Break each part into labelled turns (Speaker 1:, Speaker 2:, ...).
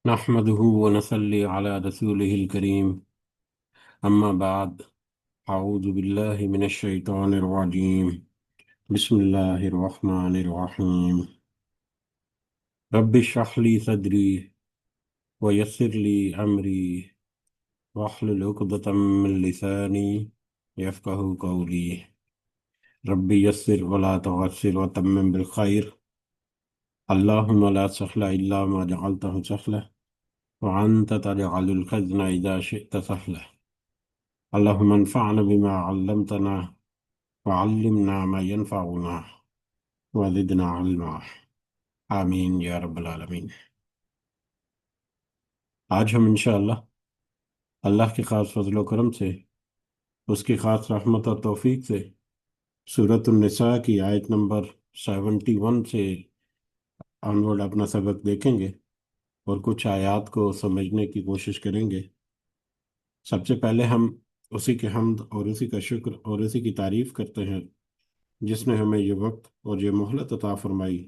Speaker 1: نحمده ونصلي على رسوله الكريم. أما بعد، أعوذ بالله من الشيطان الرجيم. بسم الله الرحمن الرحيم. رب اشرح لي صدري ويسر لي أمري واحلل عقدة من لساني يفقه قولي. رب يسر ولا تعسر وتمم بالخير. اللهم لا سهل إلا ما جعلته سهلا وأنت تجعل الحزن إذا شئت سهلا. اللهم انفعنا بما علمتنا وعلمنا ما ينفعنا وزدنا علما. آمین یا رب العالمین۔ آج ہم انشاءاللہ اللہ کی خاص فضل و کرم سے، اس کی خاص رحمت اور توفیق سے، سورۃ النساء کی آیت نمبر 71 سے آنورڈ اپنا سبق دیکھیں گے اور کچھ آیات کو سمجھنے کی کوشش کریں گے۔ سب سے پہلے ہم اسی کے حمد اور اسی کا شکر اور اسی کی تعریف کرتے ہیں جس نے ہمیں یہ وقت اور یہ مہلت عطا فرمائی،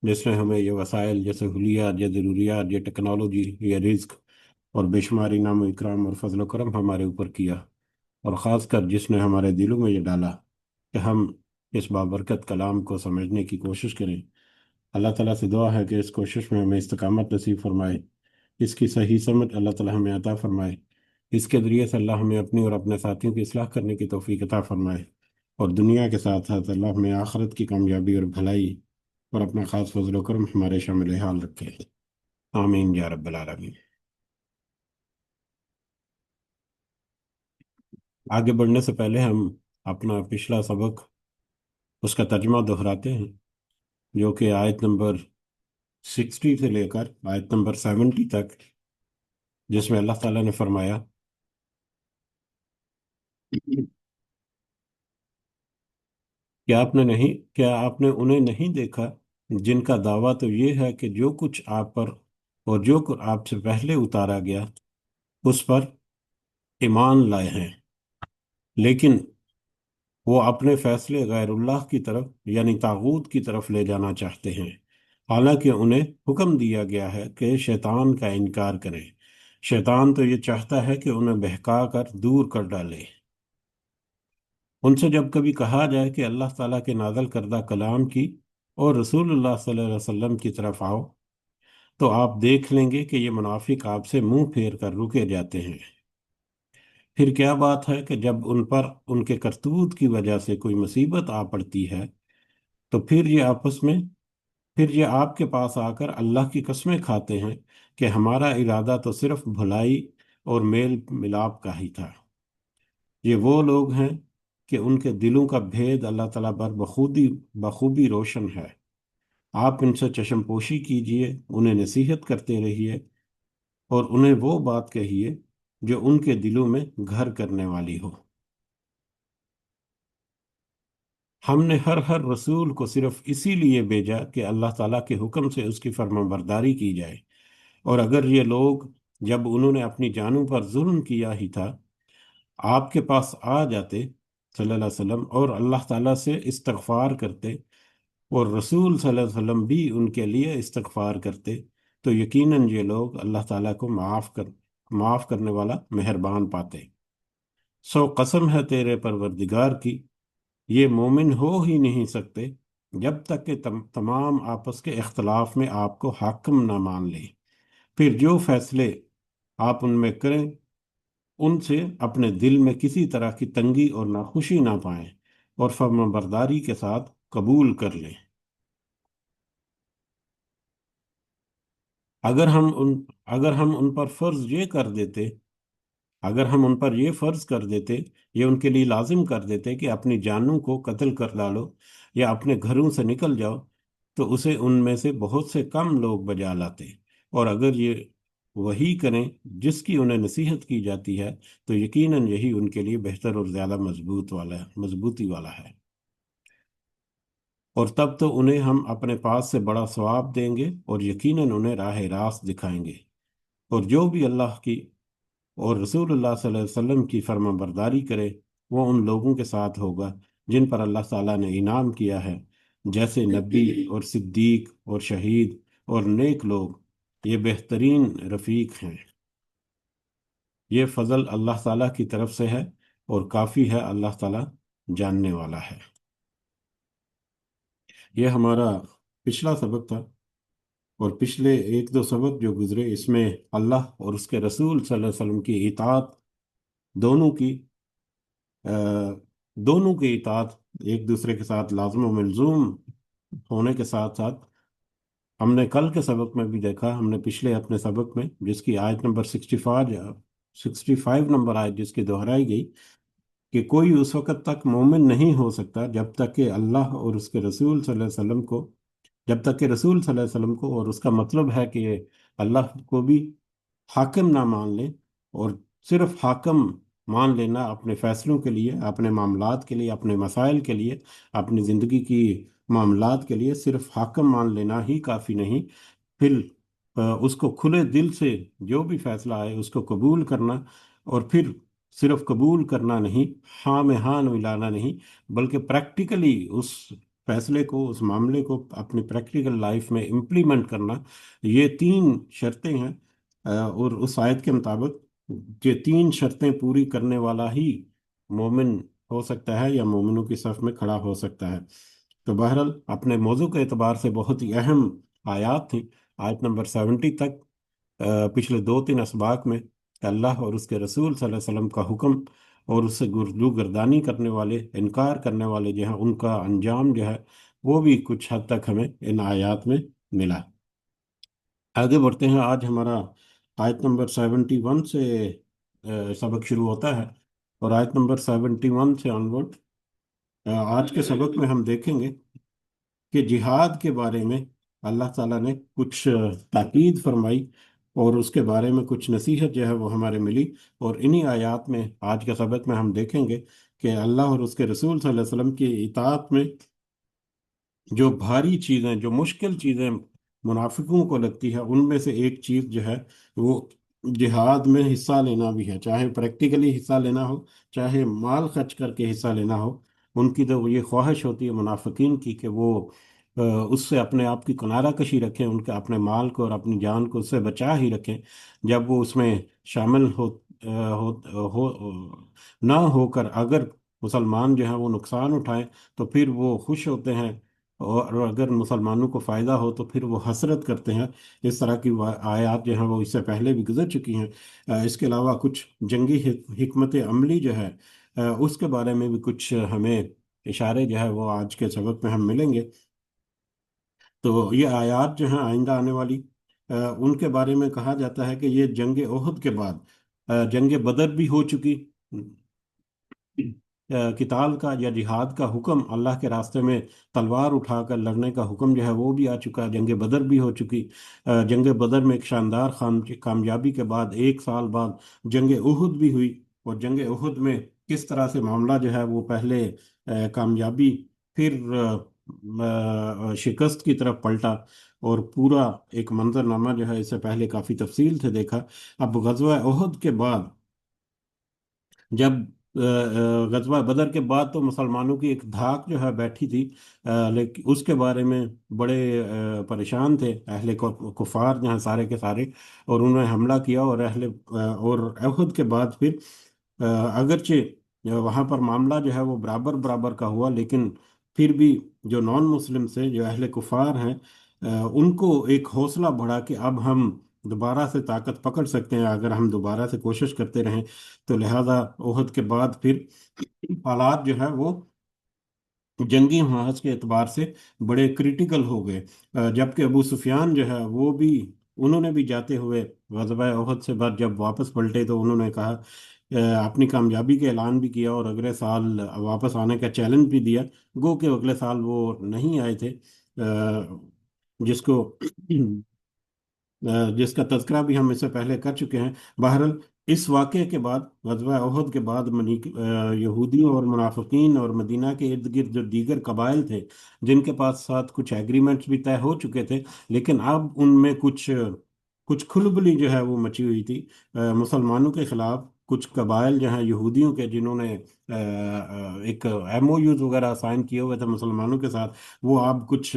Speaker 1: جس نے ہمیں یہ وسائل، یہ سہولیات، یہ ضروریات، یہ ٹیکنالوجی، یہ رزق اور بے شماری نعم و اکرام اور فضل و کرم ہمارے اوپر کیا، اور خاص کر جس نے ہمارے دلوں میں یہ ڈالا کہ ہم اس بابرکت کلام کو سمجھنے کی کوشش کریں۔ اللہ تعالیٰ سے دعا ہے کہ اس کوشش میں ہمیں استقامت نصیب فرمائے، اس کی صحیح سمجھ اللہ تعالیٰ ہمیں عطا فرمائے، اس کے ذریعے سے اللہ ہمیں اپنی اور اپنے ساتھیوں کی اصلاح کرنے کی توفیق عطا فرمائے، اور دنیا کے ساتھ ساتھ اللہ ہمیں آخرت کی کامیابی اور بھلائی اور اپنا خاص فضل و کرم ہمارے شامل حال رکھے۔ آمین یا رب العالمین۔ آگے بڑھنے سے پہلے ہم اپنا پچھلا سبق، اس کا ترجمہ دہراتے ہیں، جو کہ آیت نمبر 60 سے لے کر آیت نمبر 70 تک، جس میں اللہ تعالیٰ نے فرمایا کیا آپ نے انہیں نہیں دیکھا جن کا دعویٰ تو یہ ہے کہ جو کچھ آپ پر اور جو کچھ آپ سے پہلے اتارا گیا اس پر ایمان لائے ہیں، لیکن وہ اپنے فیصلے غیر اللہ کی طرف یعنی طاغوت کی طرف لے جانا چاہتے ہیں، حالانکہ انہیں حکم دیا گیا ہے کہ شیطان کا انکار کریں۔ شیطان تو یہ چاہتا ہے کہ انہیں بہکا کر دور کر ڈالے۔ ان سے جب کبھی کہا جائے کہ اللہ تعالیٰ کے نازل کردہ کلام کی اور رسول اللہ صلی اللہ علیہ وسلم کی طرف آؤ، تو آپ دیکھ لیں گے کہ یہ منافق آپ سے منہ پھیر کر رکے جاتے ہیں۔ پھر کیا بات ہے کہ جب ان پر ان کے کرتوت کی وجہ سے کوئی مصیبت آ پڑتی ہے تو پھر یہ آپ کے پاس آ کر اللہ کی قسمیں کھاتے ہیں کہ ہمارا ارادہ تو صرف بھلائی اور میل ملاپ کا ہی تھا۔ یہ وہ لوگ ہیں کہ ان کے دلوں کا بھید اللہ تعالیٰ پر بخوبی روشن ہے۔ آپ ان سے چشم پوشی کیجئے، انہیں نصیحت کرتے رہیے اور انہیں وہ بات کہیے جو ان کے دلوں میں گھر کرنے والی ہو۔ ہم نے ہر رسول کو صرف اسی لیے بھیجا کہ اللہ تعالیٰ کے حکم سے اس کی فرما برداری کی جائے، اور اگر یہ لوگ جب انہوں نے اپنی جانوں پر ظلم کیا ہی تھا آپ کے پاس آ جاتے صلی اللہ علیہ وسلم اور اللہ تعالیٰ سے استغفار کرتے اور رسول صلی اللہ علیہ وسلم بھی ان کے لیے استغفار کرتے، تو یقیناً یہ لوگ اللہ تعالیٰ کو معاف کرنے والا مہربان پاتے۔ سو قسم ہے تیرے پروردگار کی، یہ مومن ہو ہی نہیں سکتے جب تک کہ تمام آپس کے اختلاف میں آپ کو حاکم نہ مان لیں، پھر جو فیصلے آپ ان میں کریں ان سے اپنے دل میں کسی طرح کی تنگی اور ناخوشی نہ پائیں اور فرما برداری کے ساتھ قبول کر لیں۔ اگر ہم ان اگر ہم ان پر فرض یہ کر دیتے اگر ہم ان پر یہ فرض کر دیتے، یہ ان کے لیے لازم کر دیتے کہ اپنی جانوں کو قتل کر ڈالو یا اپنے گھروں سے نکل جاؤ، تو اسے ان میں سے بہت سے کم لوگ بجا لاتے، اور اگر یہ وہی کریں جس کی انہیں نصیحت کی جاتی ہے تو یقیناً یہی ان کے لیے بہتر اور زیادہ مضبوطی والا ہے، اور تب تو انہیں ہم اپنے پاس سے بڑا ثواب دیں گے اور یقیناً انہیں راہ راست دکھائیں گے۔ اور جو بھی اللہ کی اور رسول اللہ صلی اللہ علیہ وسلم کی فرما برداری کرے وہ ان لوگوں کے ساتھ ہوگا جن پر اللہ تعالیٰ نے انعام کیا ہے، جیسے نبی اور صدیق اور شہید اور نیک لوگ، یہ بہترین رفیق ہیں۔ یہ فضل اللہ تعالیٰ کی طرف سے ہے، اور کافی ہے اللہ تعالیٰ جاننے والا ہے۔ یہ ہمارا پچھلا سبق تھا، اور پچھلے ایک دو سبق جو گزرے اس میں اللہ اور اس کے رسول صلی اللہ علیہ وسلم کی اطاعت، دونوں کی دونوں کی اطاعت ایک دوسرے کے ساتھ لازم و ملزوم ہونے کے ساتھ ساتھ، ہم نے کل کے سبق میں بھی دیکھا، ہم نے پچھلے اپنے سبق میں جس کی آیت نمبر 65 نمبر آیت جس کی دہرائی گئی، کہ کوئی اس وقت تک مومن نہیں ہو سکتا جب تک کہ اللہ اور اس کے رسول صلی اللہ علیہ وسلم کو، جب تک کہ رسول صلی اللہ علیہ وسلم کو، اور اس کا مطلب ہے کہ اللہ کو بھی حاکم نہ مان لیں، اور صرف حاکم مان لینا اپنے فیصلوں کے لیے، اپنے معاملات کے لیے، اپنے مسائل کے لیے، اپنی زندگی کی معاملات کے لیے صرف حاکم مان لینا ہی کافی نہیں، پھر اس کو کھلے دل سے جو بھی فیصلہ آئے اس کو قبول کرنا، اور پھر صرف قبول کرنا نہیں، ہاں میں ہاں ملانا نہیں، بلکہ پریکٹیکلی اس فیصلے کو، اس معاملے کو اپنی پریکٹیکل لائف میں امپلیمنٹ کرنا۔ یہ تین شرطیں ہیں، اور اس آیت کے مطابق یہ تین شرطیں پوری کرنے والا ہی مومن ہو سکتا ہے، یا مومنوں کی صف میں کھڑا ہو سکتا ہے۔ تو بہرحال اپنے موضوع کے اعتبار سے بہت ہی اہم آیات تھیں، آیت نمبر 70 تک، پچھلے دو تین اسباق میں اللہ اور اس کے رسول صلی اللہ علیہ وسلم کا حکم، اور اس سے گردو گردانی کرنے والے، انکار کرنے والے جو ہیں، ان کا انجام جو ہے وہ بھی کچھ حد تک ہمیں ان آیات میں ملا۔ آگے بڑھتے ہیں، آج ہمارا آیت نمبر 71 سے سبق شروع ہوتا ہے، اور آیت نمبر 71 سے آنورڈ آج کے سبق میں ہم دیکھیں گے کہ جہاد کے بارے میں اللہ تعالیٰ نے کچھ تاکید فرمائی، اور اس کے بارے میں کچھ نصیحت جو ہے وہ ہمارے ملی، اور انہی آیات میں آج کے سبق میں ہم دیکھیں گے کہ اللہ اور اس کے رسول صلی اللہ علیہ وسلم کی اطاعت میں جو بھاری چیزیں، جو مشکل چیزیں منافقوں کو لگتی ہے، ان میں سے ایک چیز جو ہے وہ جہاد میں حصہ لینا بھی ہے، چاہے پریکٹیکلی حصہ لینا ہو، چاہے مال خرچ کر کے حصہ لینا ہو۔ ان کی تو یہ خواہش ہوتی ہے منافقین کی کہ وہ اس سے اپنے آپ کی کنارہ کشی رکھیں، ان کے اپنے مال کو اور اپنی جان کو اس سے بچا ہی رکھیں۔ جب وہ اس میں شامل نہ ہو کر اگر مسلمان جو ہیں وہ نقصان اٹھائیں تو پھر وہ خوش ہوتے ہیں، اور اگر مسلمانوں کو فائدہ ہو تو پھر وہ حسرت کرتے ہیں۔ اس طرح کی آیات جو ہیں وہ اس سے پہلے بھی گزر چکی ہیں۔ اس کے علاوہ کچھ جنگی حکمت عملی جو ہے، اس کے بارے میں بھی کچھ ہمیں اشارے جو ہے وہ آج کے سبق میں ہم ملیں گے۔ تو یہ آیات جو ہیں آئندہ آنے والی، ان کے بارے میں کہا جاتا ہے کہ یہ جنگ احد کے بعد، جنگ بدر بھی ہو چکی، قتال کا یا جہاد کا حکم، اللہ کے راستے میں تلوار اٹھا کر لڑنے کا حکم جو ہے وہ بھی آ چکا، جنگ بدر بھی ہو چکی۔ جنگ بدر میں ایک شاندار کامیابی کے بعد 1 سال بعد جنگ احد بھی ہوئی، اور جنگ احد میں کس طرح سے معاملہ جو ہے وہ پہلے کامیابی، پھر شکست کی طرف پلٹا، اور پورا ایک منظرنامہ جو ہے اس سے پہلے کافی تفصیل سے دیکھا۔ اب غزوہ احد کے بعد، جب غزوہ بدر کے بعد تو مسلمانوں کی ایک دھاک جو ہے بیٹھی تھی، لیکن اس کے بارے میں بڑے پریشان تھے اہل کفار جو ہیں سارے کے سارے، اور انہوں نے حملہ کیا، اور اور احد کے بعد پھر اگرچہ وہاں پر معاملہ جو ہے وہ برابر برابر کا ہوا، لیکن پھر بھی جو نان مسلم سے، جو اہل کفار ہیں، ان کو ایک حوصلہ بڑھا کہ اب ہم دوبارہ سے طاقت پکڑ سکتے ہیں اگر ہم دوبارہ سے کوشش کرتے رہیں۔ تو لہذا احد کے بعد پھر حالات جو ہے وہ جنگی محاذ کے اعتبار سے بڑے کریٹیکل ہو گئے، جبکہ ابو سفیان جو ہے وہ بھی، انہوں نے بھی جاتے ہوئے غزوہ احد سے بعد جب واپس پلٹے تو انہوں نے کہا، اپنی کامیابی کا اعلان بھی کیا، اور اگلے سال واپس آنے کا چیلنج بھی دیا، گو کہ اگلے سال وہ نہیں آئے تھے، جس کو جس کا تذکرہ بھی ہم اس سے پہلے کر چکے ہیں۔ بہرحال اس واقعے کے بعد، غزوہ احد کے بعد، یہودیوں اور منافقین اور مدینہ کے ارد گرد جو دیگر قبائل تھے جن کے پاس ساتھ کچھ ایگریمنٹس بھی طے ہو چکے تھے، لیکن اب ان میں کچھ کچھ کھلبلی جو ہے وہ مچی ہوئی تھی مسلمانوں کے خلاف۔ کچھ قبائل جو ہیں یہودیوں کے، جنہوں نے ایک ایم او یوز وغیرہ سائن کیے ہوئے تھے مسلمانوں کے ساتھ، وہ اب کچھ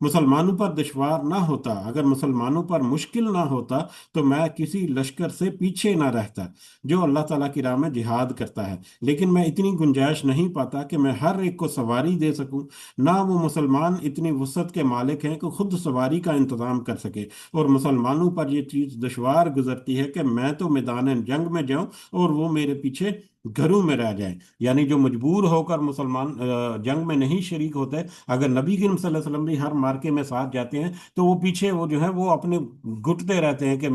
Speaker 1: مسلمانوں پر دشوار نہ ہوتا، اگر مسلمانوں پر مشکل نہ ہوتا تو میں کسی لشکر سے پیچھے نہ رہتا جو اللہ تعالیٰ کی راہ میں جہاد کرتا ہے، لیکن میں اتنی گنجائش نہیں پاتا کہ میں ہر ایک کو سواری دے سکوں، نہ وہ مسلمان اتنی وسعت کے مالک ہیں کہ خود سواری کا انتظام کر سکے، اور مسلمانوں پر یہ چیز دشوار گزرتی ہے کہ میں تو میدان جنگ میں جاؤں اور وہ میرے پیچھے گھروں میں رہ جائیں۔ یعنی جو مجبور ہو کر مسلمان جنگ میں نہیں شریک ہوتے، اگر نبی کریم صلی اللہ علیہ وسلم بھی ہر مارکے میں ساتھ جاتے ہیں تو وہ پیچھے وہ جو ہے وہ اپنے گھٹتے رہتے ہیں کہ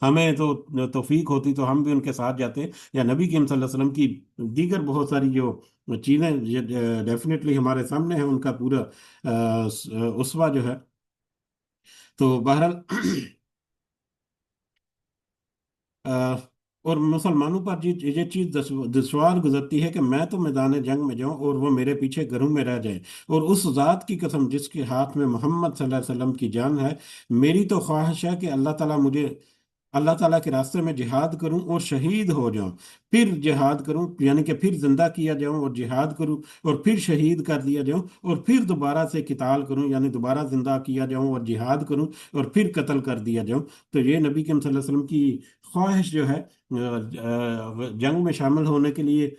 Speaker 1: ہمیں تو توفیق ہوتی تو ہم بھی ان کے ساتھ جاتے، یا نبی کریم صلی اللہ علیہ وسلم کی دیگر بہت ساری جو چیزیں ڈیفینیٹلی ہمارے سامنے ہیں، ان کا پورا اسوہ جو ہے، تو بہرحال آ، اور مسلمانوں پر یہ چیز دشوار گزرتی ہے کہ میں تو میدان جنگ میں جاؤں اور وہ میرے پیچھے گھروں میں رہ جائے، اور اس ذات کی قسم جس کے ہاتھ میں محمد صلی اللہ علیہ وسلم کی جان ہے، میری تو خواہش ہے کہ اللہ تعالیٰ کے راستے میں جہاد کروں اور شہید ہو جاؤں، پھر جہاد کروں، یعنی کہ پھر زندہ کیا جاؤں اور جہاد کروں، اور پھر شہید کر دیا جاؤں، اور پھر دوبارہ سے قتال کروں، یعنی دوبارہ زندہ کیا جاؤں اور جہاد کروں، اور پھر قتل کر دیا جاؤں۔ تو یہ نبی کریم صلی اللہ علیہ وسلم کی خواہش جو ہے جنگ میں شامل ہونے کے لیے،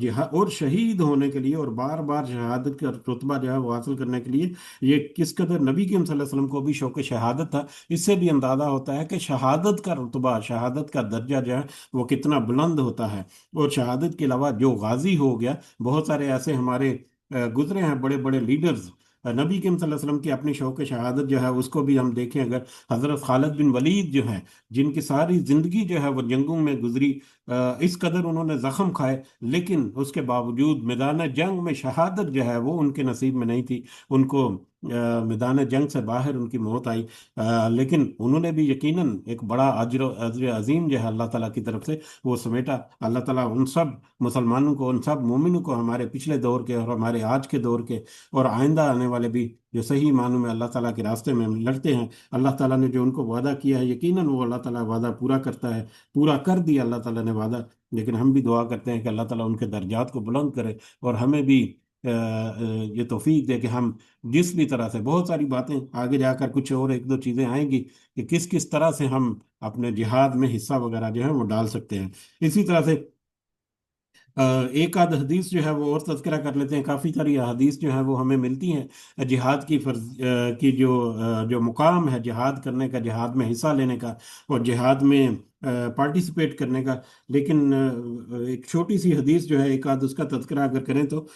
Speaker 1: جہاد اور شہید ہونے کے لیے، اور بار بار شہادت کا رتبہ جو ہے وہ حاصل کرنے کے لیے، یہ کس قدر نبی کریم صلی اللہ علیہ وسلم کو بھی شوق شہادت تھا۔ اس سے بھی اندازہ ہوتا ہے کہ شہادت کا رتبہ، شہادت کا درجہ جو ہے وہ کتنا بلند ہوتا ہے۔ اور شہادت کے علاوہ جو غازی ہو گیا، بہت سارے ایسے ہمارے گزرے ہیں بڑے بڑے لیڈرز، نبی کریم صلی اللہ علیہ وسلم کی اپنی شوق شہادت جو ہے اس کو بھی ہم دیکھیں، اگر حضرت خالد بن ولید جو ہیں، جن کی ساری زندگی جو ہے وہ جنگوں میں گزری، اس قدر انہوں نے زخم کھائے، لیکن اس کے باوجود میدان جنگ میں شہادت جو ہے وہ ان کے نصیب میں نہیں تھی، ان کو میدان جنگ سے باہر ان کی موت آئی، لیکن انہوں نے بھی یقیناً ایک بڑا اجر عظیم جو ہے اللہ تعالیٰ کی طرف سے وہ سمیٹا۔ اللہ تعالیٰ ان سب مسلمانوں کو، ان سب مومنوں کو، ہمارے پچھلے دور کے اور ہمارے آج کے دور کے اور آئندہ آنے والے بھی، جو صحیح معنوں میں اللہ تعالیٰ کے راستے میں لڑتے ہیں، اللہ تعالیٰ نے جو ان کو وعدہ کیا ہے، یقیناً وہ اللہ تعالیٰ وعدہ پورا کرتا ہے، پورا کر دیا اللہ تعالیٰ نے وعدہ۔ لیکن ہم بھی دعا کرتے ہیں کہ اللہ تعالیٰ ان کے درجات کو بلند کرے، اور ہمیں بھی یہ توفیق دے کہ ہم جس بھی طرح سے، بہت ساری باتیں آگے جا کر کچھ اور ایک دو چیزیں آئیں گی کہ کس کس طرح سے ہم اپنے جہاد میں حصہ وغیرہ جو ہے وہ ڈال سکتے ہیں۔ اسی طرح سے ایک آدھ حدیث جو ہے وہ اور تذکرہ کر لیتے ہیں، کافی ساری حدیث جو ہیں وہ ہمیں ملتی ہیں جہاد کی کی جو مقام ہے جہاد کرنے کا، جہاد میں حصہ لینے کا اور جہاد میں پارٹیسپیٹ کرنے کا، لیکن ایک چھوٹی سی حدیث جو ہے، ایک آدھ اس کا تذکرہ اگر کریں تو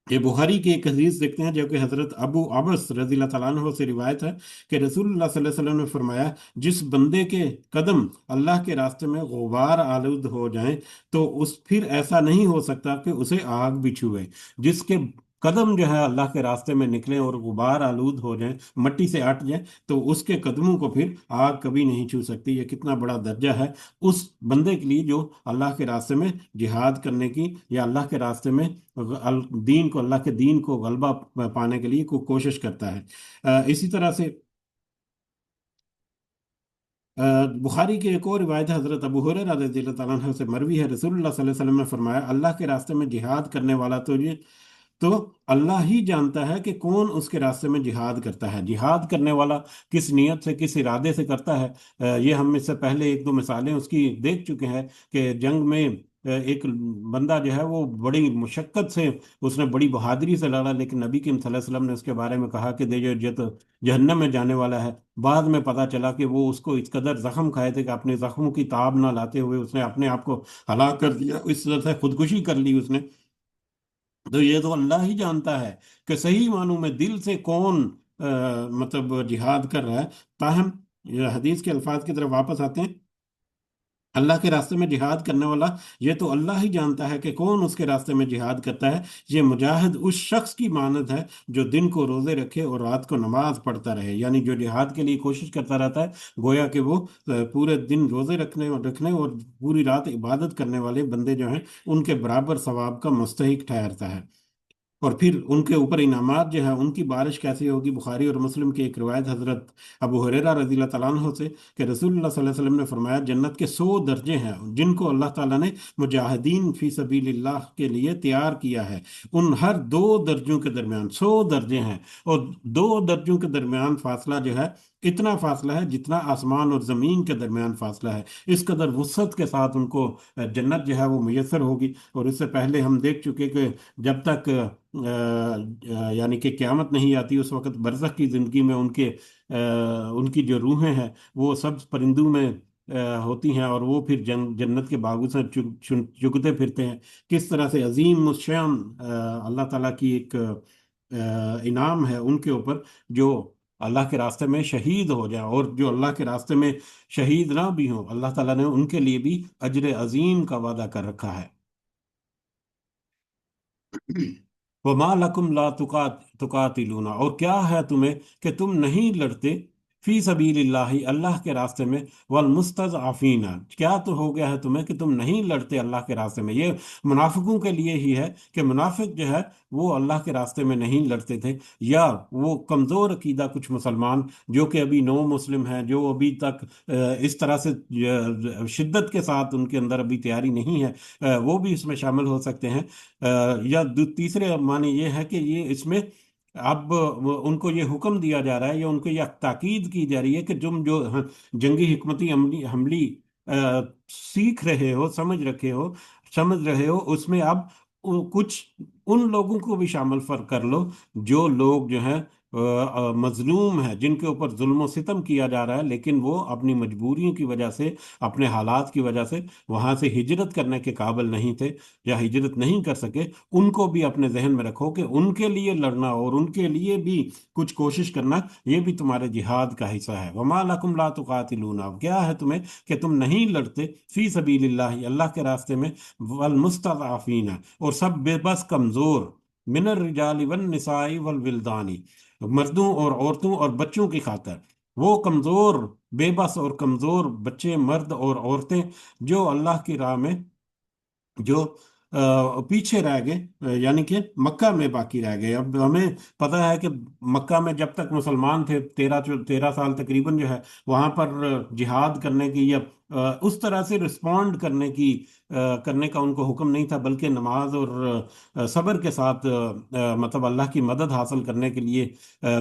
Speaker 1: یہ بخاری کی ایک حدیث دیکھتے ہیں جو کہ حضرت ابو عبس رضی اللہ تعالیٰ عنہ سے روایت ہے کہ رسول اللہ صلی اللہ علیہ وسلم نے فرمایا، جس بندے کے قدم اللہ کے راستے میں غبار آلود ہو جائیں تو پھر ایسا نہیں ہو سکتا کہ اسے آگ بھی چھوئے۔ جس کے قدم جو ہے اللہ کے راستے میں نکلیں اور غبار آلود ہو جائیں، مٹی سے ہٹ جائیں، تو اس کے قدموں کو پھر آگ کبھی نہیں چھو سکتی۔ یہ کتنا بڑا درجہ ہے اس بندے کے لیے جو اللہ کے راستے میں جہاد کرنے کی، یا اللہ کے راستے میں اللہ کے دین کو غلبہ پانے کے لیے کوشش کرتا ہے۔ اسی طرح سے بخاری کی ایک اور روایت ہے، حضرت ابو ہریرہ رضی اللہ تعالیٰ عنہ سے مروی ہے، رسول اللہ صلی اللہ علیہ وسلم نے فرمایا، اللہ کے راستے میں جہاد کرنے والا تو اللہ ہی جانتا ہے کہ کون اس کے راستے میں جہاد کرتا ہے۔ جہاد کرنے والا کس نیت سے، کس ارادے سے کرتا ہے، یہ ہم اس سے پہلے ایک دو مثالیں اس کی دیکھ چکے ہیں کہ جنگ میں ایک بندہ جو ہے وہ بڑی مشقت سے، اس نے بڑی بہادری سے لڑا، لیکن نبی کریم صلی اللہ علیہ وسلم نے اس کے بارے میں کہا کہ یہ تو جہنم میں جانے والا ہے۔ بعد میں پتا چلا کہ وہ اس کو اس قدر زخم کھائے تھے کہ اپنے زخموں کی تاب نہ لاتے ہوئے اس نے اپنے آپ کو ہلاک کر دیا، اس طرح سے خودکشی کر لی اس نے۔ تو یہ تو اللہ ہی جانتا ہے کہ صحیح معنوں میں دل سے کون مطلب جہاد کر رہا ہے۔ تاہم یہ حدیث کے الفاظ کی طرف واپس آتے ہیں، اللہ کے راستے میں جہاد کرنے والا، یہ تو اللہ ہی جانتا ہے کہ کون اس کے راستے میں جہاد کرتا ہے۔ یہ مجاہد اس شخص کی مانند ہے جو دن کو روزے رکھے اور رات کو نماز پڑھتا رہے، یعنی جو جہاد کے لیے کوشش کرتا رہتا ہے، گویا کہ وہ پورے دن روزے رکھنے اور پوری رات عبادت کرنے والے بندے جو ہیں ان کے برابر ثواب کا مستحق ٹھہرتا ہے۔ اور پھر ان کے اوپر انعامات جو ہے ان کی بارش کیسی ہوگی؟ بخاری اور مسلم کی ایک روایت حضرت ابو ہریرہ رضی اللہ تعالیٰ عنہ سے کہ رسول اللہ صلی اللہ علیہ وسلم نے فرمایا جنت کے 100 درجے ہیں جن کو اللہ تعالیٰ نے مجاہدین فی سبیل اللہ کے لیے تیار کیا ہے۔ ان ہر 2 درجوں کے درمیان 100 درجے ہیں، اور 2 درجوں کے درمیان فاصلہ جو ہے اتنا فاصلہ ہے جتنا آسمان اور زمین کے درمیان فاصلہ ہے۔ اس قدر وسعت کے ساتھ ان کو جنت جو ہے وہ میسر ہوگی۔ اور اس سے پہلے ہم دیکھ چکے کہ جب تک یعنی کہ قیامت نہیں آتی اس وقت برزخ کی زندگی میں ان کی جو روحیں ہیں وہ سب پرندوں میں ہوتی ہیں، اور وہ پھر جنت کے باغوں سے چگتے پھرتے ہیں۔ کس طرح سے عظیم الشان اللہ تعالیٰ کی ایک انعام ہے ان کے اوپر، جو اللہ کے راستے میں شہید ہو جائیں، اور جو اللہ کے راستے میں شہید نہ بھی ہوں اللہ تعالیٰ نے ان کے لیے بھی اجر عظیم کا وعدہ کر رکھا ہے۔ وَمَا لَكُمْ لَا تُقَاتِلُونَ، اور کیا ہے تمہیں کہ تم نہیں لڑتے فی سبیل اللہ، اللہ کے راستے میں، والمستضعفین، کیا تو ہو گیا ہے تمہیں کہ تم نہیں لڑتے اللہ کے راستے میں؟ یہ منافقوں کے لیے ہی ہے کہ منافق جو ہے وہ اللہ کے راستے میں نہیں لڑتے تھے، یا وہ کمزور عقیدہ کچھ مسلمان جو کہ ابھی نو مسلم ہیں، جو ابھی تک اس طرح سے شدت کے ساتھ ان کے اندر ابھی تیاری نہیں ہے، وہ بھی اس میں شامل ہو سکتے ہیں۔ یا تیسرے معنی یہ ہے کہ یہ اس میں اب ان کو یہ حکم دیا جا رہا ہے یا ان کو یہ تاکید کی جا رہی ہے کہ تم جو جنگی حکمتی عملی سیکھ رہے ہو، سمجھ رہے ہو، اس میں اب کچھ ان لوگوں کو بھی شامل کر لو جو لوگ جو ہیں مظلوم ہیں، جن کے اوپر ظلم و ستم کیا جا رہا ہے، لیکن وہ اپنی مجبوریوں کی وجہ سے، اپنے حالات کی وجہ سے وہاں سے ہجرت کرنے کے قابل نہیں تھے یا ہجرت نہیں کر سکے۔ ان کو بھی اپنے ذہن میں رکھو کہ ان کے لیے لڑنا اور ان کے لیے بھی کچھ کوشش کرنا یہ بھی تمہارے جہاد کا حصہ ہے۔ وَمَا لَكُمْ لَا تُقَاتِلُونَ، اب کیا ہے تمہیں کہ تم نہیں لڑتے فی سبیل اللہ، اللہ کے راستے میں، والمستضعفین، اور سب بے بس کمزور، من الرجال والنساء والولدان، مردوں اور عورتوں اور بچوں کی خاطر، وہ کمزور بے بس اور کمزور بچے، مرد اور عورتیں جو اللہ کی راہ میں جو پیچھے رہ گئے، یعنی کہ مکہ میں باقی رہ گئے۔ اب ہمیں پتہ ہے کہ مکہ میں جب تک مسلمان تھے 13 سال تقریباً جو ہے وہاں پر جہاد کرنے کی یا اس طرح سے رسپونڈ کرنے کا ان کو حکم نہیں تھا، بلکہ نماز اور صبر کے ساتھ مطلب اللہ کی مدد حاصل کرنے کے لیے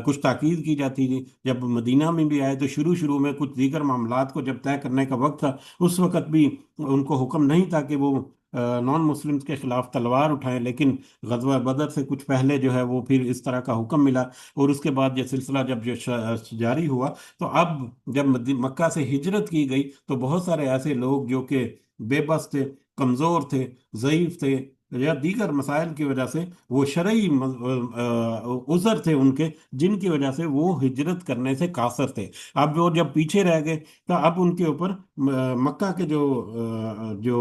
Speaker 1: کچھ تاکید کی جاتی تھی۔ جب مدینہ میں بھی آئے تو شروع میں کچھ دیگر معاملات کو جب طے کرنے کا وقت تھا، اس وقت بھی ان کو حکم نہیں تھا کہ وہ نان مسلمز کے خلاف تلوار اٹھائیں، لیکن غزوہ بدر سے کچھ پہلے جو ہے وہ پھر اس طرح کا حکم ملا، اور اس کے بعد یہ سلسلہ جب جاری ہوا تو اب جب مکہ سے ہجرت کی گئی تو بہت سارے ایسے لوگ جو کہ بے بس تھے، کمزور تھے، ضعیف تھے، یا دیگر مسائل کی وجہ سے وہ شرعی عذر تھے ان کے، جن کی وجہ سے وہ ہجرت کرنے سے قاصر تھے۔ اب وہ جب پیچھے رہ گئے تو اب ان کے اوپر مکہ کے جو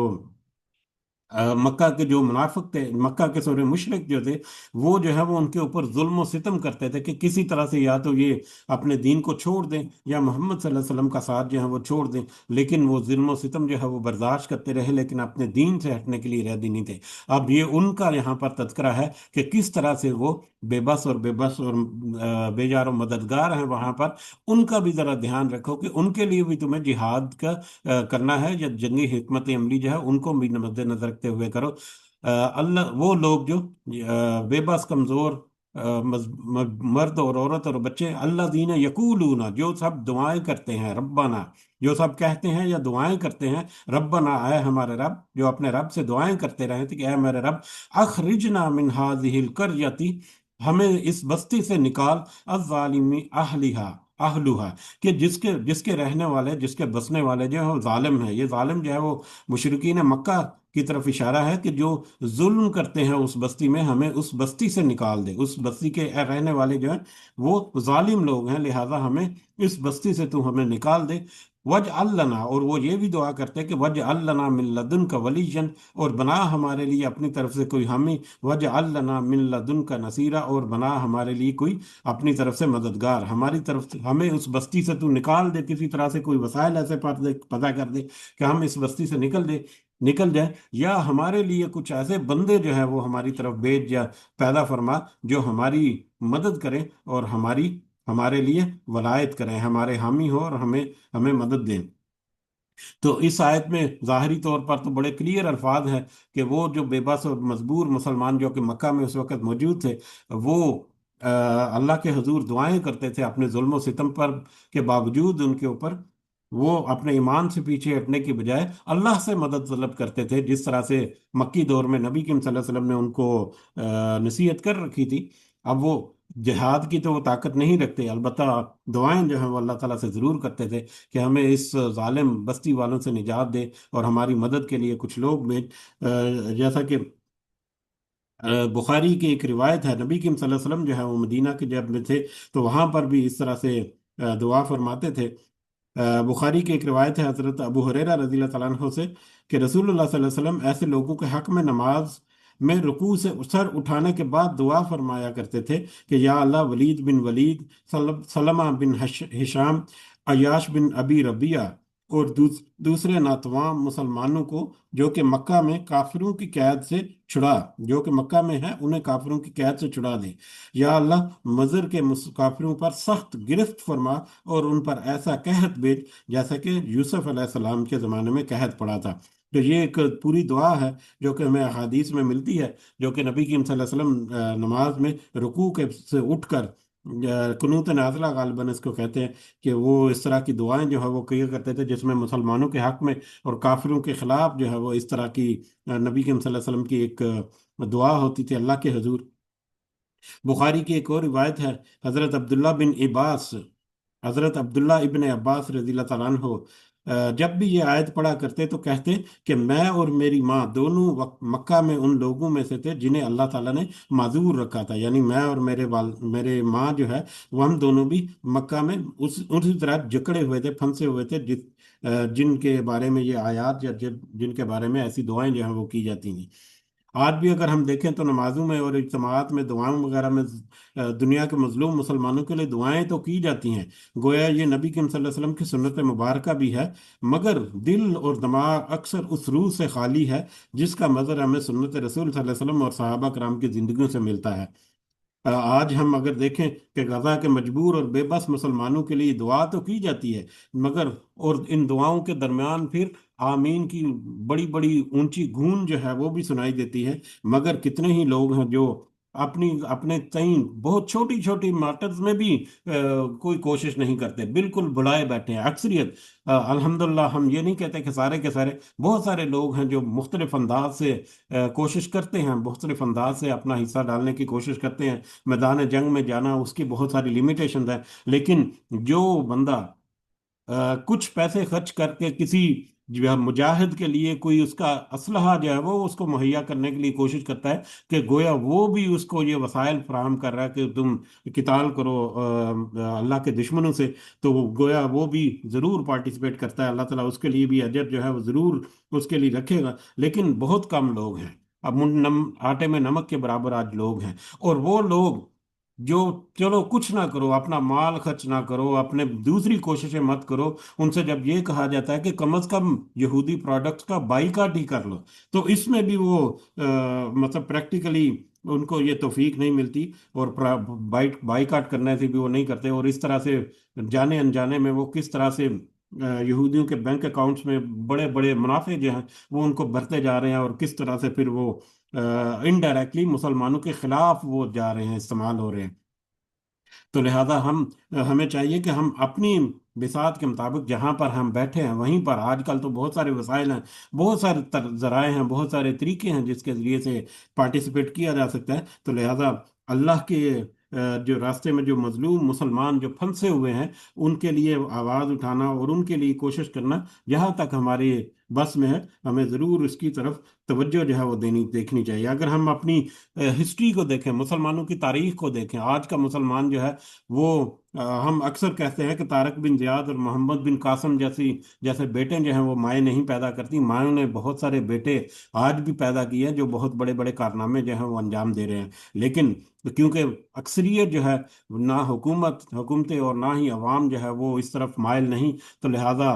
Speaker 1: مکہ کے جو منافق تھے، مکہ کے سورے مشرک جو تھے، وہ جو ہے وہ ان کے اوپر ظلم و ستم کرتے تھے کہ کسی طرح سے یا تو یہ اپنے دین کو چھوڑ دیں یا محمد صلی اللہ علیہ وسلم کا ساتھ جو ہے وہ چھوڑ دیں، لیکن وہ ظلم و ستم جو ہے وہ برداشت کرتے رہے، لیکن اپنے دین سے ہٹنے کے لیے ردی نہیں تھے۔ اب یہ ان کا یہاں پر تذکرہ ہے کہ کس طرح سے وہ بے بس اور بے جار و مددگار ہیں وہاں پر، ان کا بھی ذرا دھیان رکھو کہ ان کے لیے بھی تمہیں جہاد کا کرنا ہے، یا جنگی حکمت عملی جو ہے ان کو بھی مد نظر رکھتے ہوئے کرو۔ اللہ وہ لوگ جو بے بس کمزور مرد اور عورت اور بچے، اللہ دین یقولون، جو سب دعائیں کرتے ہیں، ربنا، جو سب کہتے ہیں یا دعائیں کرتے ہیں، ربنا، اے ہمارے رب، جو اپنے رب سے دعائیں کرتے رہے تھے کہ اے ہمارے رب، اخرجنا من هذه القرية، ہمیں اس بستی سے نکال، الظالم اہلہا، کہ جس کے رہنے والے، جس کے بسنے والے جو ہیں وہ ظالم ہیں۔ یہ ظالم جو ہے وہ مشرکین مکہ کی طرف اشارہ ہے کہ جو ظلم کرتے ہیں اس بستی میں، ہمیں اس بستی سے نکال دے۔ اس بستی کے رہنے والے جو ہیں وہ ظالم لوگ ہیں، لہذا ہمیں اس بستی سے تو ہمیں نکال دے۔ وَاجْعَلْ لَنَا، اور وہ یہ بھی دعا کرتے کہ وَاجْعَلْ لَنَا مِن لَّدُنْكَ وَلِيًّا، اور بنا ہمارے لیے اپنی طرف سے کوئی حامی، وَاجْعَلْ لَنَا مِن لَّدُنْكَ نَصِيرًا، اور بنا ہمارے لیے کوئی اپنی طرف سے مددگار، ہماری طرف سے ہمیں اس بستی سے تو نکال دے، کسی طرح سے کوئی وسائل ایسے پتہ کر دے کہ ہم اس بستی سے نکل دے۔ نکل جائے، یا ہمارے لیے کچھ ایسے بندے جو ہیں وہ ہماری طرف بھیج یا پیدا فرما جو ہماری مدد کریں اور ہمارے لیے ولایت کریں، ہمارے حامی ہو اور ہمیں ہمیں مدد دیں۔ تو اس آیت میں ظاہری طور پر تو بڑے کلیئر الفاظ ہیں کہ وہ جو بے بس اور مجبور مسلمان جو کہ مکہ میں اس وقت موجود تھے، وہ اللہ کے حضور دعائیں کرتے تھے اپنے ظلم و ستم پر کے باوجود ان کے اوپر، وہ اپنے ایمان سے پیچھے ہٹنے کی بجائے اللہ سے مدد طلب کرتے تھے، جس طرح سے مکی دور میں نبی کریم صلی اللہ علیہ وسلم نے ان کو نصیحت کر رکھی تھی۔ اب وہ جہاد کی تو وہ طاقت نہیں رکھتے، البتہ دعائیں جو ہیں وہ اللہ تعالیٰ سے ضرور کرتے تھے کہ ہمیں اس ظالم بستی والوں سے نجات دے اور ہماری مدد کے لیے کچھ لوگ بھیج۔ جیسا کہ بخاری کی ایک روایت ہے، نبی کریم صلی اللہ علیہ وسلم جو ہے وہ مدینہ کے جب میں تھے تو وہاں پر بھی اس طرح سے دعا فرماتے تھے۔ بخاری کی ایک روایت ہے حضرت ابو ہریرہ رضی اللہ تعالیٰ عنہ سے کہ رسول اللہ صلی اللہ علیہ وسلم ایسے لوگوں کے حق میں نماز میں رکوع سے سر اٹھانے کے بعد دعا فرمایا کرتے تھے کہ یا اللہ ولید بن ولید، سلمہ بن ہشام، عیاش بن ابی ربیہ اور دوسرے ناتواں مسلمانوں کو جو کہ مکہ میں کافروں کی قید سے چھڑا، جو کہ مکہ میں ہیں انہیں کافروں کی قید سے چھڑا دے۔ یا اللہ مضر کے کافروں پر سخت گرفت فرما اور ان پر ایسا قحط بھیج جیسا کہ یوسف علیہ السلام کے زمانے میں قحط پڑا تھا۔ تو یہ ایک پوری دعا ہے جو کہ ہمیں احادیث میں ملتی ہے، جو کہ نبی کریم صلی اللہ علیہ وسلم نماز میں رکوع کے سے اٹھ کر قنوت نازلہ غالباً اس کو کہتے ہیں، کہ وہ اس طرح کی دعائیں جو ہے وہ کیا کرتے تھے جس میں مسلمانوں کے حق میں اور کافروں کے خلاف جو ہے وہ اس طرح کی نبی کریم صلی اللہ علیہ وسلم کی ایک دعا ہوتی تھی اللہ کے حضور۔ بخاری کی ایک اور روایت ہے، حضرت عبداللہ بن عباس حضرت عبداللہ ابن عباس رضی اللہ تعالیٰ عنہ جب بھی یہ آیت پڑھا کرتے تو کہتے کہ میں اور میری ماں دونوں وقت مکہ میں ان لوگوں میں سے تھے جنہیں اللہ تعالیٰ نے معذور رکھا تھا، یعنی میں اور میرے ماں جو ہے وہ ہم دونوں بھی مکہ میں اسی طرح جکڑے ہوئے تھے، پھنسے ہوئے تھے، جن کے بارے میں یہ آیات یا جن کے بارے میں ایسی دعائیں جو ہیں وہ کی جاتی ہیں۔ آج بھی اگر ہم دیکھیں تو نمازوں میں اور اجتماعات میں دعاؤں وغیرہ میں دنیا کے مظلوم مسلمانوں کے لیے دعائیں تو کی جاتی ہیں، گویا یہ نبی کریم صلی اللہ علیہ وسلم کی سنت مبارکہ بھی ہے، مگر دل اور دماغ اکثر اس روح سے خالی ہے جس کا مظہر ہمیں سنت رسول صلی اللہ علیہ وسلم اور صحابہ کرام کی زندگیوں سے ملتا ہے۔ آج ہم اگر دیکھیں کہ غزہ کے مجبور اور بے بس مسلمانوں کے لیے دعا تو کی جاتی ہے، مگر اور ان دعاؤں کے درمیان پھر آمین کی بڑی بڑی اونچی گونج جو ہے وہ بھی سنائی دیتی ہے، مگر کتنے ہی لوگ ہیں جو اپنے تئیں بہت چھوٹی چھوٹی میٹرز میں بھی کوئی کوشش نہیں کرتے، بالکل بلائے بیٹھے ہیں اکثریت۔ الحمدللہ ہم یہ نہیں کہتے کہ سارے کے سارے، بہت سارے لوگ ہیں جو مختلف انداز سے کوشش کرتے ہیں، مختلف انداز سے اپنا حصہ ڈالنے کی کوشش کرتے ہیں، میدان جنگ میں جانا اس کی بہت ساری لیمیٹیشنز ہیں، لیکن جو بندہ کچھ پیسے خرچ کر کے کسی جو ہے مجاہد کے لیے کوئی اس کا اسلحہ جو ہے وہ اس کو مہیا کرنے کے لیے کوشش کرتا ہے، کہ گویا وہ بھی اس کو یہ وسائل فراہم کر رہا ہے کہ تم قتال کرو اللہ کے دشمنوں سے، تو گویا وہ بھی ضرور پارٹیسپیٹ کرتا ہے، اللہ تعالیٰ اس کے لیے بھی اجر جو ہے وہ ضرور اس کے لیے رکھے گا، لیکن بہت کم لوگ ہیں۔ اب آٹے میں نمک کے برابر آج لوگ ہیں، اور وہ لوگ جو چلو کچھ نہ کرو، اپنا مال خرچ نہ کرو، اپنے دوسری کوششیں مت کرو، ان سے جب یہ کہا جاتا ہے کہ کم از کم یہودی پروڈکٹس کا بائیکاٹ ہی کر لو، تو اس میں بھی وہ مطلب پریکٹیکلی ان کو یہ توفیق نہیں ملتی، اور بائیکاٹ کرنے سے بھی وہ نہیں کرتے، اور اس طرح سے جانے انجانے میں وہ کس طرح سے یہودیوں کے بینک اکاؤنٹس میں بڑے بڑے منافع جو ہیں وہ ان کو بھرتے جا رہے ہیں، اور کس طرح سے پھر وہ انڈائریکٹلی مسلمانوں کے خلاف وہ جا رہے ہیں، استعمال ہو رہے ہیں۔ تو لہذا ہمیں چاہیے کہ ہم اپنی بساط کے مطابق جہاں پر ہم بیٹھے ہیں وہیں پر، آج کل تو بہت سارے وسائل ہیں، بہت سارے ذرائع ہیں، بہت سارے طریقے ہیں جس کے ذریعے سے پارٹیسپیٹ کیا جا سکتا ہے، تو لہذا اللہ کے جو راستے میں جو مظلوم مسلمان جو پھنسے ہوئے ہیں ان کے لیے آواز اٹھانا اور ان کے لیے کوشش کرنا جہاں تک ہمارے بس میں ہے، ہمیں ضرور اس کی طرف توجہ جو ہے وہ دیکھنی چاہیے۔ اگر ہم اپنی ہسٹری کو دیکھیں، مسلمانوں کی تاریخ کو دیکھیں، آج کا مسلمان جو ہے وہ ہم اکثر کہتے ہیں کہ طارق بن زیاد اور محمد بن قاسم جیسے بیٹے جو ہیں وہ مائیں نہیں پیدا کرتی، مائوں نے بہت سارے بیٹے آج بھی پیدا کیے ہیں جو بہت بڑے بڑے کارنامے جو ہیں وہ انجام دے رہے ہیں، لیکن کیونکہ اکثریت جو ہے نہ حکومتیں اور نہ ہی عوام جو ہے وہ اس طرف مائل نہیں، تو لہٰذا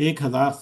Speaker 1: 1000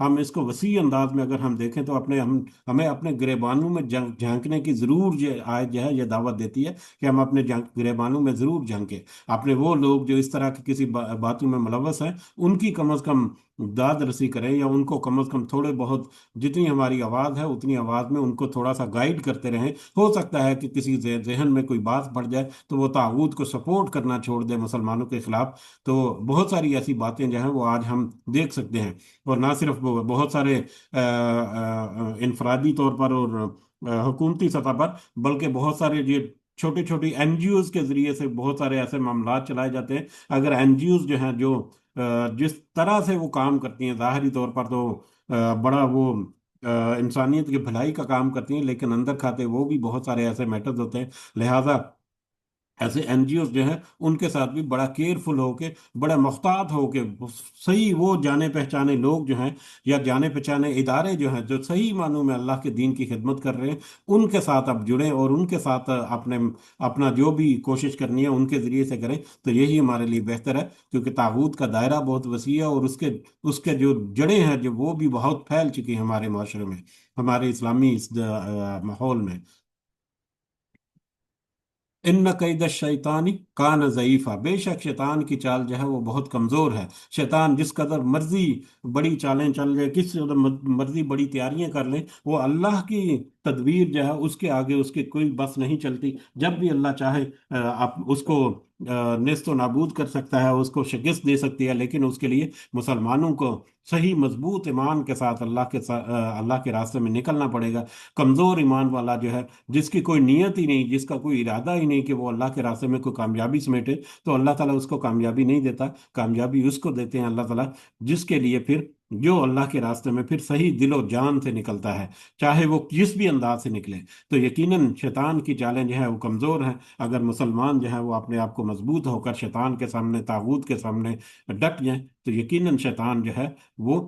Speaker 1: ہم اس کو وسیع انداز میں اگر ہم دیکھیں تو ہمیں اپنے گریبانوں میں جھانکنے کی ضرور یہ آیت جو ہے یہ دعوت دیتی ہے کہ ہم اپنے گریبانوں میں ضرور جھانکیں، اپنے وہ لوگ جو اس طرح کی کسی باتوں میں ملوث ہیں ان کی کم از کم داد رسی کریں، یا ان کو کم از کم تھوڑے بہت جتنی ہماری آواز ہے اتنی آواز میں ان کو تھوڑا سا گائیڈ کرتے رہیں۔ ہو سکتا ہے کہ کسی ذہن میں کوئی بات پڑ جائے تو وہ طاغوت کو سپورٹ کرنا چھوڑ دے مسلمانوں کے خلاف۔ تو بہت ساری ایسی باتیں جو ہیں وہ آج ہم دیکھ سکتے ہیں، اور نہ صرف وہ بہت سارے انفرادی طور پر اور حکومتی سطح پر، بلکہ بہت سارے یہ چھوٹی چھوٹی این جی اوز کے ذریعے سے بہت سارے ایسے معاملات چلائے جاتے ہیں۔ اگر این جی اوز جو ہیں جو جس طرح سے وہ کام کرتی ہیں ظاہری طور پر تو بڑا وہ انسانیت کی بھلائی کا کام کرتی ہیں، لیکن اندر کھاتے وہ بھی بہت سارے ایسے میٹرز ہوتے ہیں۔ لہٰذا ایسے این جی اوز جو ہیں ان کے ساتھ بھی بڑا کیئرفل ہو کے، بڑا محتاط ہو کے، صحیح وہ جانے پہچانے لوگ جو ہیں یا جانے پہچانے ادارے جو ہیں جو صحیح معنوں میں اللہ کے دین کی خدمت کر رہے ہیں، ان کے ساتھ اب جڑیں اور ان کے ساتھ اپنا جو بھی کوشش کرنی ہے ان کے ذریعے سے کریں، تو یہی ہمارے لیے بہتر ہے، کیونکہ طاغوت کا دائرہ بہت وسیع ہے، اور اس کے جو جڑیں ہیں جو وہ بھی بہت پھیل چکی ہیں ہمارے معاشرے میں، ہمارے اسلامی اس ماحول میں۔ ان قید الشیطانی کان ضعیفہ، بے شک شیطان کی چال جو ہے وہ بہت کمزور ہے۔ شیطان جس قدر مرضی بڑی چالیں چل جائے، کس قدر مرضی بڑی تیاریاں کر لیں، وہ اللہ کی تدبیر جو ہے اس کے آگے اس کی کوئی بس نہیں چلتی۔ جب بھی اللہ چاہے آپ اس کو نیست و نابود کر سکتا ہے، اس کو شکست دے سکتی ہے، لیکن اس کے لیے مسلمانوں کو صحیح مضبوط ایمان کے ساتھ اللہ کے راستے میں نکلنا پڑے گا۔ کمزور ایمان والا جو ہے، جس کی کوئی نیت ہی نہیں، جس کا کوئی ارادہ ہی نہیں کہ وہ اللہ کے راستے میں کوئی کامیابی سمیٹے، تو اللہ تعالیٰ اس کو کامیابی نہیں دیتا۔ کامیابی اس کو دیتے ہیں اللہ تعالیٰ جس کے لیے پھر جو اللہ کے راستے میں پھر صحیح دل و جان سے نکلتا ہے، چاہے وہ جس بھی انداز سے نکلے۔ تو یقیناً شیطان کی چالیں جو ہے وہ کمزور ہیں۔ اگر مسلمان جو ہے وہ اپنے آپ کو مضبوط ہو کر شیطان کے سامنے، طاغوت کے سامنے ڈٹ جائیں، تو یقیناً شیطان جو ہے وہ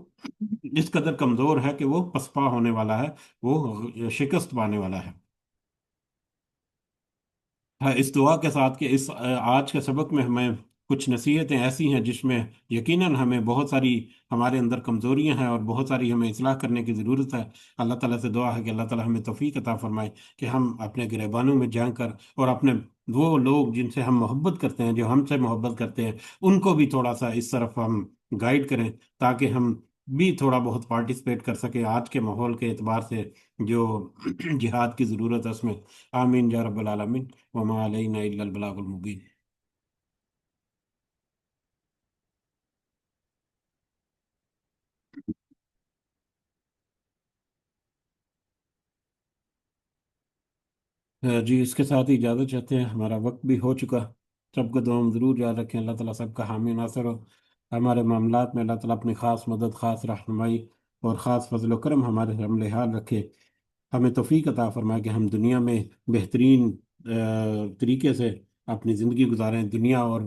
Speaker 1: اس قدر کمزور ہے کہ وہ پسپا ہونے والا ہے، وہ شکست پانے والا ہے۔ ہاں، اس دعا کے ساتھ کہ اس آج کے سبق میں ہمیں کچھ نصیحتیں ایسی ہیں جس میں یقیناً ہمیں بہت ساری ہمارے اندر کمزوریاں ہیں اور بہت ساری ہمیں اصلاح کرنے کی ضرورت ہے۔ اللہ تعالیٰ سے دعا ہے کہ اللہ تعالیٰ ہمیں توفیق عطا فرمائے کہ ہم اپنے گریبانوں میں جان کر، اور اپنے وہ لوگ جن سے ہم محبت کرتے ہیں، جو ہم سے محبت کرتے ہیں، ان کو بھی تھوڑا سا اس طرف ہم گائیڈ کریں، تاکہ ہم بھی تھوڑا بہت پارٹیسپیٹ کر سکیں آج کے ماحول کے اعتبار سے جو جہاد کی ضرورت ہے اس میں۔ آمین یا رب العالمین، وما علینا الا البلاغ المبین۔ جی، اس کے ساتھ ہی اجازت چاہتے ہیں، ہمارا وقت بھی ہو چکا۔ سب کو دعا میں ضرور یاد رکھیں، اللہ تعالیٰ سب کا حامی ناصر ہو۔ ہمارے معاملات میں اللہ تعالیٰ اپنی خاص مدد، خاص رہنمائی اور خاص فضل و کرم ہمارے حمل حال رکھے۔ ہمیں توفیق عطا فرمائے کہ ہم دنیا میں بہترین طریقے سے اپنی زندگی گزاریں، دنیا اور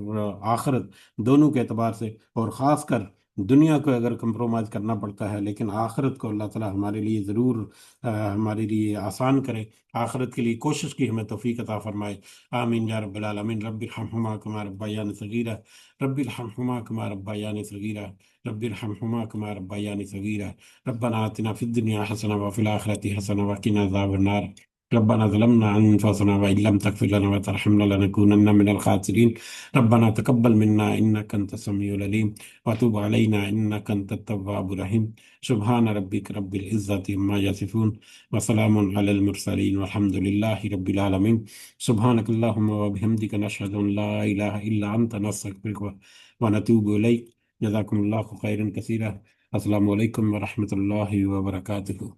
Speaker 1: آخرت دونوں کے اعتبار سے، اور خاص کر دنیا کو اگر کمپرومائز کرنا پڑتا ہے لیکن آخرت کو اللہ تعالیٰ ہمارے لیے ضرور ہمارے لیے آسان کرے۔ آخرت کے لیے کوشش کی ہمیں توفیق عطا فرمائے۔ آمین یا رب العالمین۔ رب ارحمہما کما ربیانی صغیرہ، رب ارحمہما کما ربیانی صغیرہ، رب ارحمہما کما ربیانی صغیرہ، ربنا آتنا في الدنيا حسنة وفي الآخرة حسنة وقنا عذاب النار، ربنا ظلمنا أنفسنا وإن لم تغفر لنا وترحمنا لنكونن من الخاسرين، ربنا تقبل منا إنك أنت السميع العليم وتب علينا إنك أنت التواب الرحيم، سبحان ربك رب العزة عما يصفون وسلام على المرسلين والحمد لله رب العالمين، سبحانك اللهم وبحمدك نشهد أن لا إله إلا أنت نستغفرك ونتوب إليك، جزاكم الله خيرا كثيرا۔ السلام علیکم ورحمۃ اللہ وبرکاتہ۔